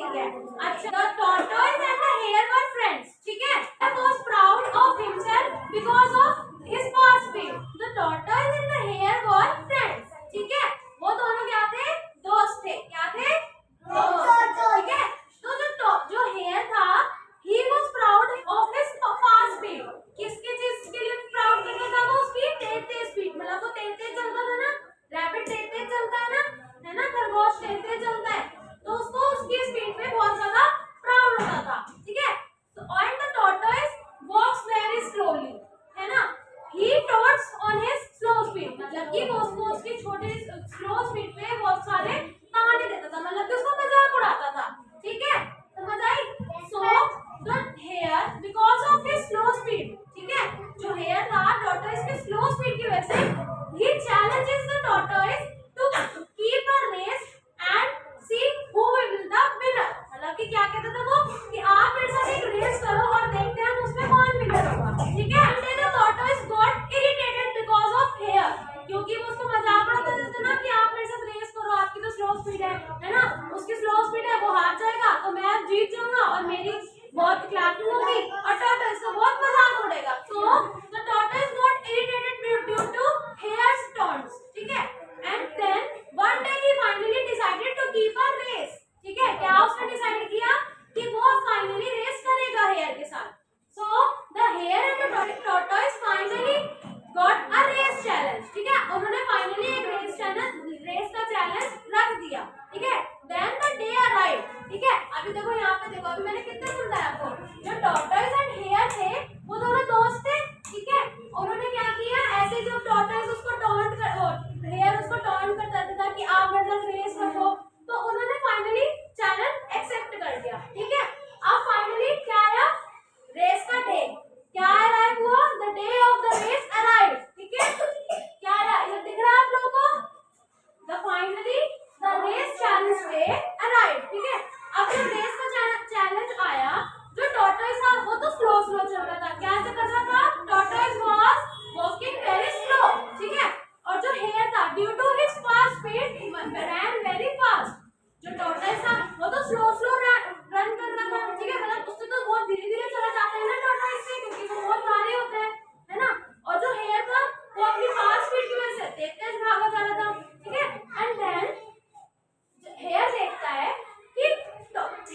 ठीक है। अच्छा, the tortoise and the hare were friends, ठीक है। He was proud of himself because of his fast speed. The tortoise and the hare were friends, ठीक है। वो दोनों क्या थे? दोस्त थे। क्या थे? दोस्त, ठीक है। तो जो hare था, he was proud of his fast speed. किसके चीज के लिए प्राउड करता था वो? उसकी तेज स्पीड, मतलब वो तेज चलता था ना, रैबिट तेज चलता है ना, खरगोश तेज चलता है, तो उसको उसकी स्पीड पे बहुत ज्यादा प्राउड होता था, ठीक है। तो and the tortoise walks very slowly, है ना, he trots on his slow speed, मतलब कि वो उसको उसकी छोटी स्लो स्पीड पे बहुत सारे ताने देता था, मतलब कि उसका मजाक उड़ाता था, ठीक है। समझ आई? So the hare because of his slow speed, ठीक है, जो hare था tortoise की स्लो स्पीड की वजह से he challenges the tortoise to keep a race and see who will be the winner, मतलब कि क्या कहता था वो कि आप मेरे साथ एक रेस करो और देखते हैं हम उसमें कौन विनर होगा, ठीक है। And the tortoise got irritated because of hare, क्योंकि वो उसको मजाक उड़ाता था ना कि आप मेरे साथ रेस करो, आपकी तो स्लो स्पीड है ना, उसकी स्लो स्पीड है, वो हार जाएगा तो मैं जीत जाऊंगा और मेरी बहुत क्लैपिंग होगी और tortoise को बहुत मजाक उड़ेगा। So the tortoise got irritated due to hare's taunts, ठीक है। And then one day he finally decided to keep a race, ठीक है। क्या उसने डिसाइड किया कि वो फाइनली रेस करेगा हेयर के साथ। So the hare and the tortoise finally got a race challenge, ठीक है। उन्होंने फाइनली एक रेस का चैलेंज रख दिया, ठीक है। Then the day arrived, ठीक है। अभी देखो यहाँ पे देखो, अभी मैंने कितने सुनाया आपको, जो tortoise and hare थे वो दोनों दोस्त थे, ठीक है। उन्होंने क्या किया, ऐसे जो tortoise उसको hare उसको टॉन्ट करता था कि आप मेरे साथ रेस करो, तो उन्होंने फाइनली चैलेंज एक्सेप्ट कर दिया, ठीक है। अब फाइनली क्या आया? रेस का डे क्या अराइव हुआ? The day of the race arrive, ठीक है। क्या आया? ये दिख रहा है आप लोगों को? The finally the race challenge day arrive, ठीक है। अब जब रेस का चैलेंज आया, जो tortoise था वो तो स्लो चल रहा था, क्या कर रहा था? tortoise was walking very slow, ठीक है। और जो hare था due to his fast speed ran very fast, जो tortoise था वो तो स्लो रन कर रहा था, ठीक है, मतलब उससे तो बहुत धीरे चला जाता है ना tortoise से, क्योंकि वो बहुत भारी होता है ना। और जो hare था वो अपनी फास्ट स्पीड की वजह से तेज भागा जा रहा था, ठीक है। एंड देन hare देखता है कि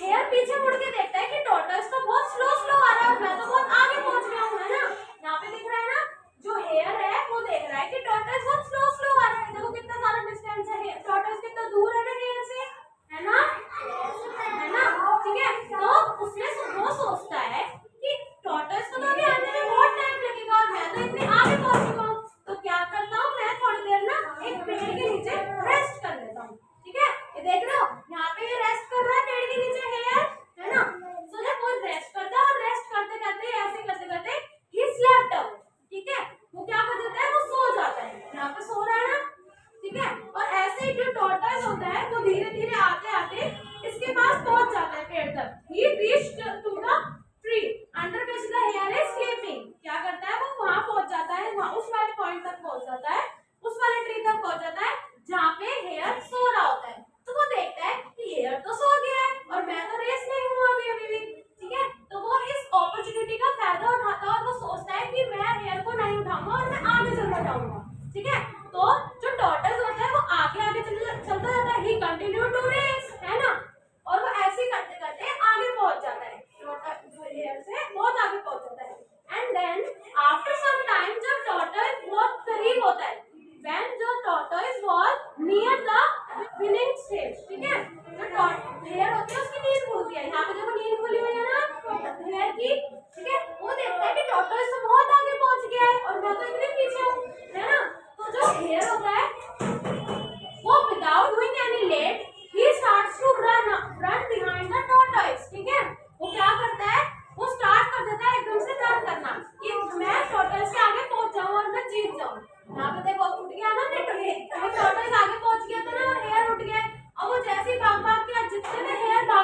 hare पीछे मुड़ के देखता है कि tortoise तो बहुत स्लो आ रहा है, मैं तो बहुत आगे पहुंच गया हूं, है ना। यहाँ पे दिख रहा है ना, जो hare है वो देख रहा है कि tortoise बहुत स्लो आ रहा है, देखो कितना सारा डिस्टेंस है, tortoise कितना दूर है ना hare से, है ना, ठीक है। तो वो सोचता है कि tortoise को तो अभी आने में बहुत टाइम लगेगा और मैं तो इतने आगे पहुंच चुका हूँ, तो क्या करता हूँ मैं थोड़ी देर ना एक पेड़ के नीचे रेस्ट कर लेता हूँ, ठीक है। ये देख रहे हो यहाँ पे ये रेस्ट कर रहा है पेड़ के नीचे hare, है ना। तो जब वो रेस्ट करता है और रेस्ट करते करते he slept off, ठीक है, वो क्या कर देता है, वो सो जाता है, यहाँ पे सो रहा है ना, ठीक है। और ऐसे ही जो tortoise होता है वो धीरे आते इसके पास पहुंच जाता है पेड़ तक, he reached to the tree under which the hare is sleeping, क्या करता है वो वहां पहुंच जाता है, वहां उस वाले पॉइंट तक पहुंच जाता है, उस वाले ट्री तक पहुंच जाता है जहाँ पे hare सो रहा होता है। तो वो देखता है कि hare तो सो गया है और मैं तो रेस में हूँ अभी भी, ठीक है। तो वो इस अपॉर्चुनिटी का फायदा उठाता है और वो सोचता है कि मैं hare को नहीं उठाऊंगा और मैं आगे चलता जाऊंगा, ठीक है। तो जो tortoise होता है वो आगे चलता जाता है, he continue to race, है ना, और वो ऐसे ही करते आगे पहुंच जाता है, hare से बहुत आगे पहुंच जाता है। And then after some time जब tortoise बहुत करीब होता है, when the tortoise was near the winning stage, ठीक है, जो hare होती है उसकी नींद खुलती है, यहाँ पे देखो नींद खुली हुई है ना hare की, ठीक है। वो देखता है कि tortoise तो बहुत आगे पहुंच गया है और मैं तो इतने पीछे हूँ, है ना। तो जो hare होता है वो without doing any late he starts to run behind the tortoise, ठीक है। वो क्या करता है, वो स्टार्ट कर देता है एकदम से रन करना कि मैं tortoise के आगे पहुंच जाऊं और मैं जीत जाऊं। यहाँ पे देखो उठ गया ना, tortoise आगे पहुंच गया था ना और hare उठ गया, अब वो जैसे ही भाग के जितने में hare भाग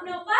अपने ऊपर